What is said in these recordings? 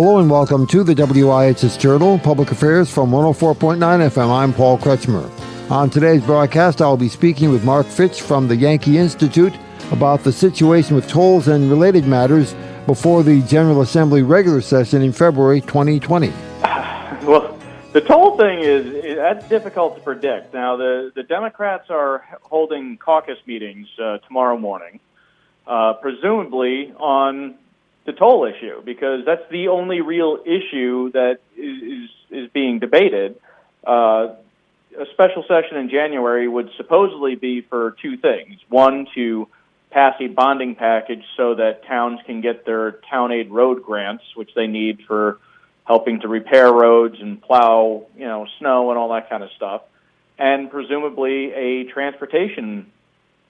Hello and welcome to the WIHS Journal, Public Affairs from 104.9 FM. I'm Paul Kretschmer. On today's broadcast, I'll be speaking with Marc Fitch from the Yankee Institute about the situation with tolls and related matters before the General Assembly regular session in February 2020. Well, the toll thing that's difficult to predict. Now, the Democrats are holding caucus meetings tomorrow morning, presumably on the toll issue, because that's the only real issue that is being debated. A special session in January would supposedly be for two things. One, to pass a bonding package so that towns can get their town aid road grants, which they need for helping to repair roads and plow, snow and all that kind of stuff. And presumably a transportation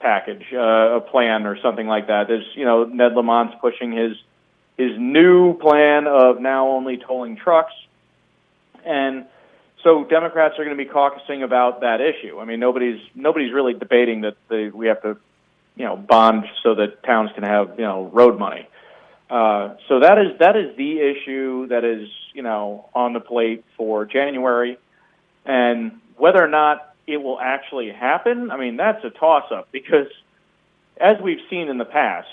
package, a plan or something like that. There's, Ned Lamont's pushing his new plan of now only tolling trucks. And so Democrats are going to be caucusing about that issue. I mean, nobody's really debating that we have to, bond so that towns can have, road money. So that is the issue that is, on the plate for January. And whether or not it will actually happen, I mean, that's a toss-up, because as we've seen in the past,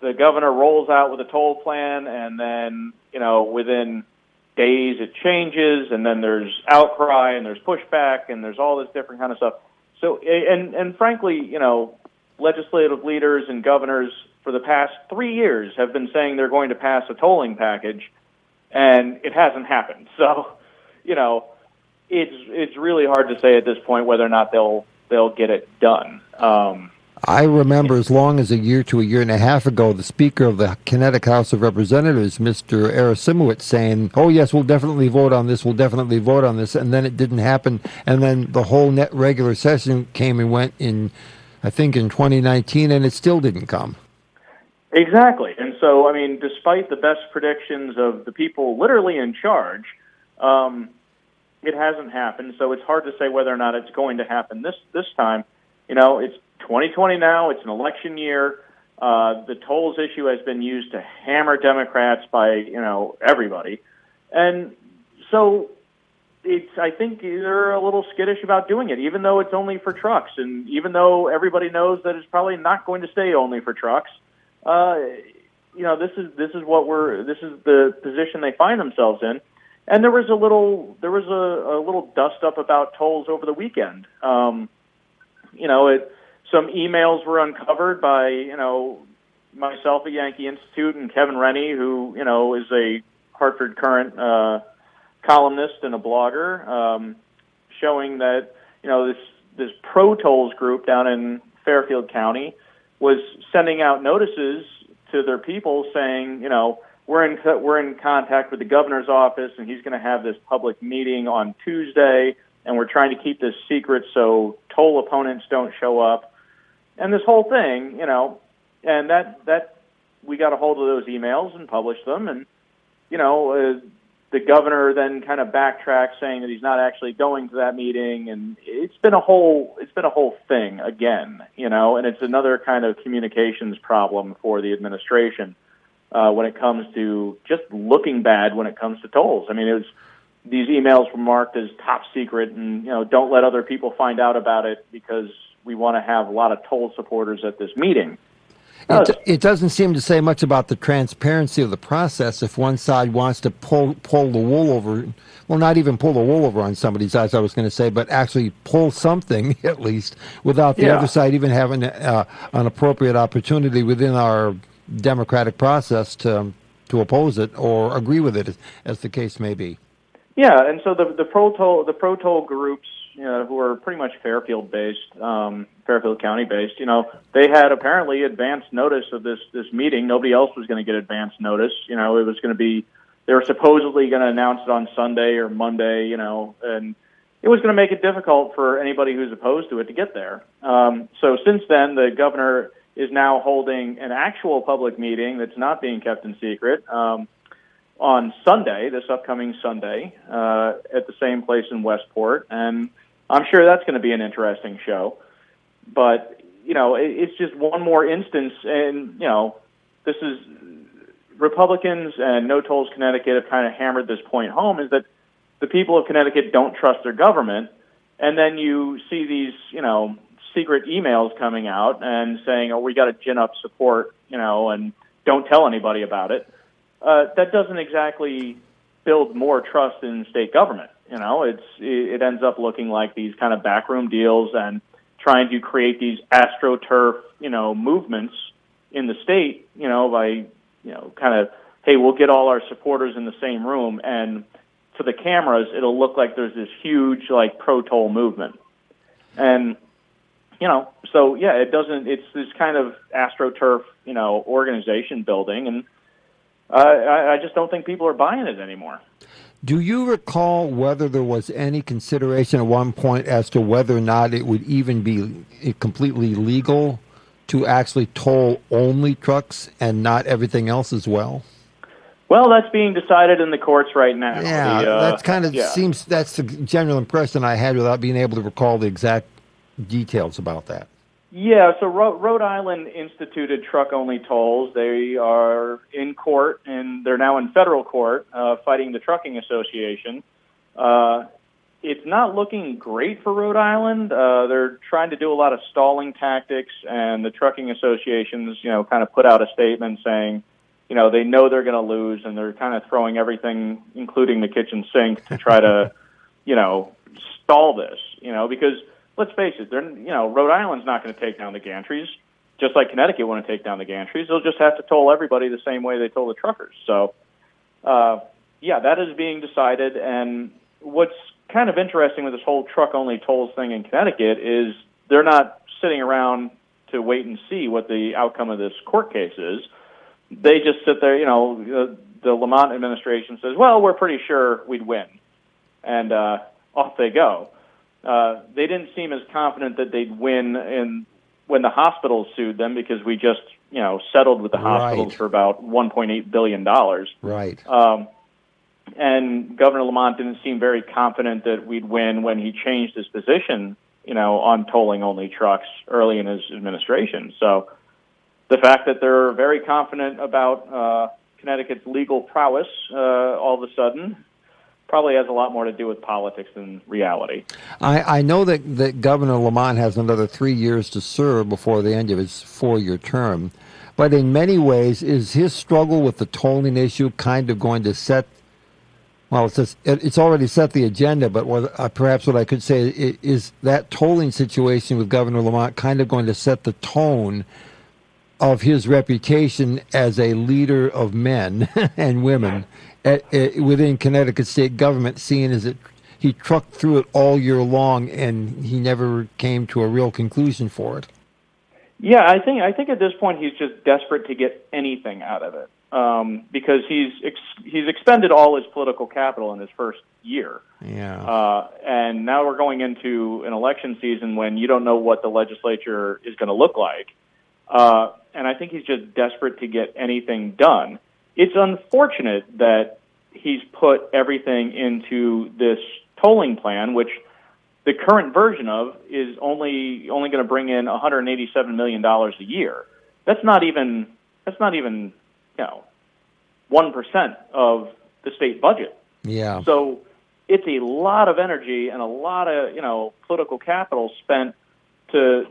the governor rolls out with a toll plan, and then, within days it changes, and then there's outcry, and there's pushback, and there's all this different kind of stuff. So, and frankly, legislative leaders and governors for the past 3 years have been saying they're going to pass a tolling package, and it hasn't happened. So, it's really hard to say at this point whether or not they'll get it done. I remember as long as a year to a year and a half ago, the Speaker of the Connecticut House of Representatives, Mr. Arasimowicz, saying, oh, yes, we'll definitely vote on this, and then it didn't happen, and then the whole net regular session came and went in 2019, and it still didn't come. Exactly. And so, I mean, despite the best predictions of the people literally in charge, it hasn't happened, so it's hard to say whether or not it's going to happen this time. It's 2020 now. It's an election year. The tolls issue has been used to hammer Democrats by, everybody. And so I think they're a little skittish about doing it, even though it's only for trucks. And even though everybody knows that it's probably not going to stay only for trucks, this is the position they find themselves in. And there was a little dust up about tolls over the weekend. Some emails were uncovered by, myself at Yankee Institute and Kevin Rennie, who, is a Hartford Current columnist and a blogger, showing that, this pro-tolls group down in Fairfield County was sending out notices to their people saying, we're in contact with the governor's office, and he's going to have this public meeting on Tuesday, and we're trying to keep this secret so toll opponents don't show up. And this whole thing, and that we got a hold of those emails and published them, and the governor then kind of backtracked, saying that he's not actually going to that meeting, and it's been a whole thing again, and it's another kind of communications problem for the administration when it comes to just looking bad when it comes to tolls. I mean, these emails were marked as top secret, and don't let other people find out about it because we want to have a lot of toll supporters at this meeting. It doesn't seem to say much about the transparency of the process if one side wants to pull the wool over, well, not even pull the wool over on somebody's eyes, I was going to say, but actually pull something, at least, without the other side even having an appropriate opportunity within our democratic process to oppose it or agree with it, as the case may be. Yeah, and so the pro toll groups, who are pretty much Fairfield County based, they had apparently advance notice of this meeting. Nobody else was going to get advance notice. It was going to be, they were supposedly going to announce it on Sunday or Monday, and it was going to make it difficult for anybody who's opposed to it to get there. So since then, the governor is now holding an actual public meeting that's not being kept in secret on Sunday, this upcoming Sunday, at the same place in Westport, and I'm sure that's going to be an interesting show. But, it's just one more instance, and, this is Republicans and No Tolls Connecticut have kind of hammered this point home, is that the people of Connecticut don't trust their government. And then you see these, secret emails coming out and saying, oh, we got to gin up support, and don't tell anybody about it. That doesn't exactly build more trust in state government. It ends up looking like these kind of backroom deals and trying to create these AstroTurf, movements in the state, by, kind of, hey, we'll get all our supporters in the same room, and to the cameras, it'll look like there's this huge, pro-toll movement. And, so, yeah, it's this kind of AstroTurf, organization building, and I just don't think people are buying it anymore. Do you recall whether there was any consideration at one point as to whether or not it would even be completely legal to actually toll only trucks and not everything else as well? Well, that's being decided in the courts right now. Yeah, that's kind of seems, that's the general impression I had without being able to recall the exact details about that. Yeah, so Rhode Island instituted truck-only tolls. They are in court, and they're now in federal court fighting the Trucking Association. It's not looking great for Rhode Island. They're trying to do a lot of stalling tactics, and the Trucking Associations, kind of put out a statement saying, they know they're going to lose, and they're kind of throwing everything, including the kitchen sink, to try to, stall this, because let's face it, Rhode Island's not going to take down the gantries, just like Connecticut want to take down the gantries. They'll just have to toll everybody the same way they toll the truckers. So, that is being decided. And what's kind of interesting with this whole truck-only tolls thing in Connecticut is they're not sitting around to wait and see what the outcome of this court case is. They just sit there, the Lamont administration says, well, we're pretty sure we'd win. And off they go. They didn't seem as confident that they'd win when the hospitals sued them, because we just, settled with the hospitals for about $1.8 billion. Right. And Governor Lamont didn't seem very confident that we'd win when he changed his position, on tolling only trucks early in his administration. So the fact that they're very confident about Connecticut's legal prowess all of a sudden probably has a lot more to do with politics than reality. I know that Governor Lamont has another 3 years to serve before the end of his 4-year term, but in many ways, is his struggle with the tolling issue kind of going to set, well, it's already set the agenda, but perhaps what I could say is that tolling situation with Governor Lamont kind of going to set the tone of his reputation as a leader of men and women within Connecticut state government, seeing as he trucked through it all year long and he never came to a real conclusion for it. Yeah, I think at this point he's just desperate to get anything out of it, because he's expended all his political capital in his first year. Yeah. And now we're going into an election season when you don't know what the legislature is going to look like. And I think he's just desperate to get anything done. It's unfortunate that he's put everything into this tolling plan, which the current version of is only going to bring in $187 million a year. That's not even 1% of the state budget. Yeah. So it's a lot of energy and a lot of political capital spent to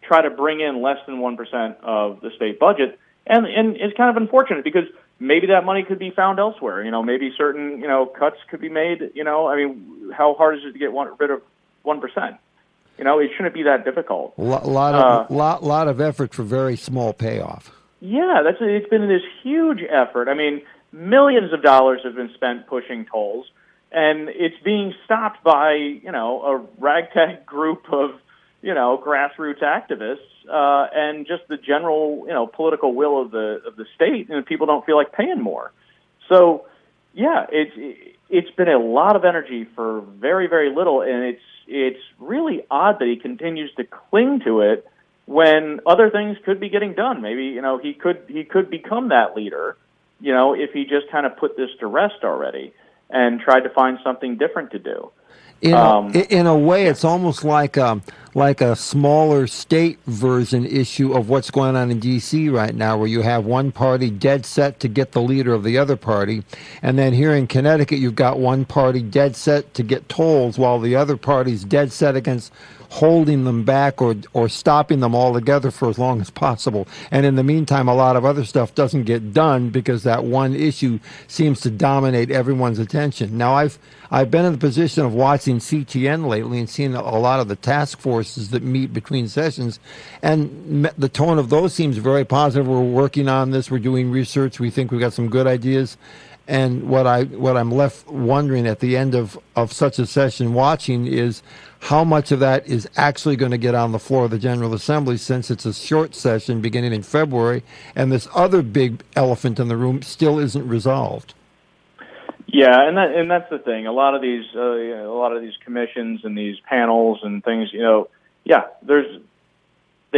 try to bring in less than 1% of the state budget, and it's kind of unfortunate because maybe that money could be found elsewhere. Maybe certain cuts could be made. How hard is it to get rid of 1%? It shouldn't be that difficult. Lot of effort for very small payoff. Yeah, it's been this huge effort. I mean, millions of dollars have been spent pushing tolls, and it's being stopped by a ragtag group of grassroots activists, and just the general, political will of the state, and people don't feel like paying more. So, yeah, it's been a lot of energy for very, very little, and it's really odd that he continues to cling to it when other things could be getting done. Maybe he could become that leader, if he just kind of put this to rest already and tried to find something different to do. In a way, it's almost like like a smaller state version issue of what's going on in D.C. right now, where you have one party dead set to get the leader of the other party, and then here in Connecticut you've got one party dead set to get tolls, while the other party's dead set against holding them back or stopping them altogether for as long as possible. And in the meantime, a lot of other stuff doesn't get done because that one issue seems to dominate everyone's attention. Now, I've been in the position of watching CTN lately and seeing a lot of the task forces that meet between sessions, and the tone of those seems very positive. We're working on this. We're doing research. We think we've got some good ideas. And what I'm left wondering at the end of such a session watching is how much of that is actually going to get on the floor of the General Assembly, since it's a short session beginning in February, and this other big elephant in the room still isn't resolved. Yeah, and that's the thing. A lot of these commissions and these panels and things, they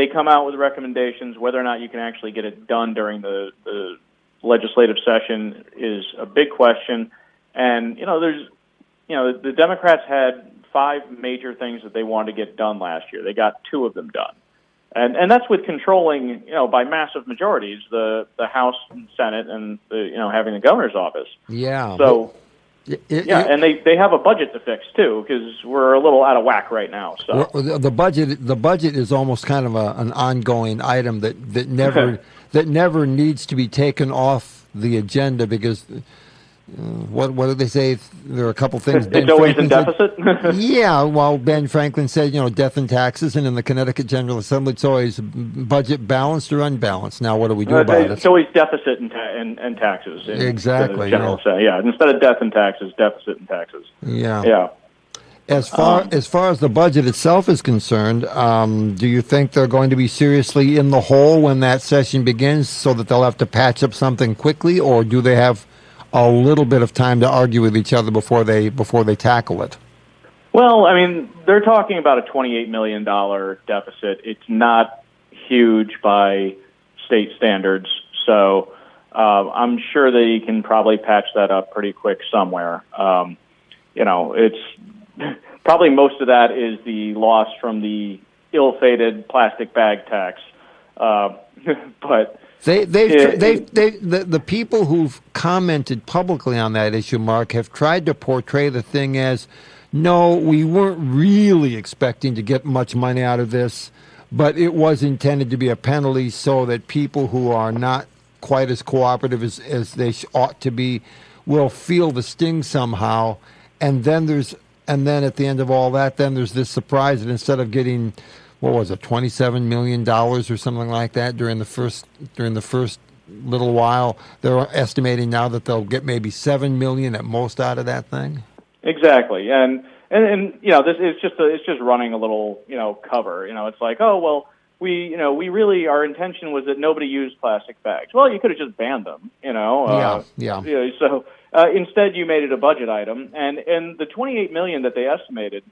come out with recommendations. Whether or not you can actually get it done during the legislative session is a big question. And the Democrats had 5 major things that they wanted to get done last year. They got 2 of them done, and that's with controlling by massive majorities the House and Senate and having the governor's office. Yeah. So and they have a budget to fix too, because we're a little out of whack right now. So the budget is almost kind of an ongoing item that never needs to be taken off the agenda, because what do they say? There are a couple things. It's always in deficit. Yeah, well, Ben Franklin said, death and taxes, and in the Connecticut General Assembly, it's always budget balanced or unbalanced. Now, what do we do about it? It's always deficit and taxes. Exactly. Instead of death and taxes, deficit and taxes. Yeah. Yeah. As far as the budget itself is concerned, do you think they're going to be seriously in the hole when that session begins, so that they'll have to patch up something quickly, or do they have a little bit of time to argue with each other before they tackle it? Well, I mean, they're talking about a $28 million deficit. It's not huge by state standards, so I'm sure they can probably patch that up pretty quick somewhere. It's probably most of that is the loss from the ill-fated plastic bag tax, but. The people who've commented publicly on that issue, Mark, have tried to portray the thing as, no, we weren't really expecting to get much money out of this, but it was intended to be a penalty so that people who are not quite as cooperative as they ought to be will feel the sting somehow. And then at the end of all that, then there's this surprise that instead of getting, what was it, $27 million or something like that during the first little while, they're estimating now that they'll get maybe $7 million at most out of that thing. Exactly, and this is it's just running a little cover. It's like, oh well, we really, our intention was that nobody used plastic bags. Well, you could have just banned them. So instead, you made it a budget item, and the $28 million that they estimated,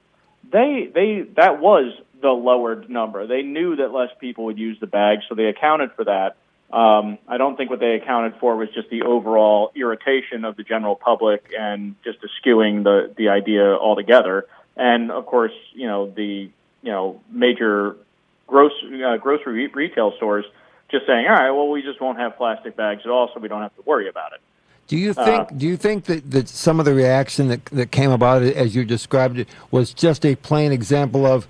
that was the lowered number. They knew that less people would use the bag, so they accounted for that. I don't think what they accounted for was just the overall irritation of the general public and just eschewing the idea altogether. And of course, the major grocery retail stores just saying, all right, well, we just won't have plastic bags at all, so we don't have to worry about it. Do you think that some of the reaction that came about it, as you described it, was just a plain example of,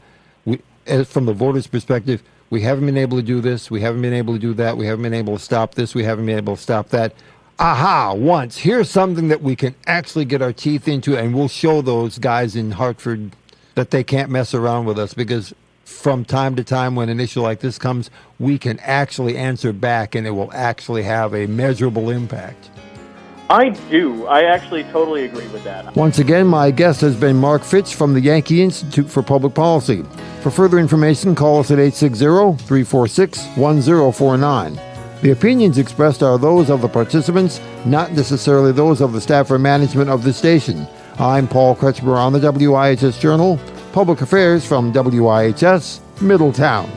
from the voters' perspective, we haven't been able to do this, we haven't been able to do that, we haven't been able to stop this, we haven't been able to stop that. Aha, once, here's something that we can actually get our teeth into, and we'll show those guys in Hartford that they can't mess around with us, because from time to time when an issue like this comes, we can actually answer back, and it will actually have a measurable impact. I do. I actually totally agree with that. Once again, my guest has been Marc Fitch from the Yankee Institute for Public Policy. For further information, call us at 860-346-1049. The opinions expressed are those of the participants, not necessarily those of the staff or management of the station. I'm Paul Kretschmer on the WIHS Journal, Public Affairs from WIHS, Middletown.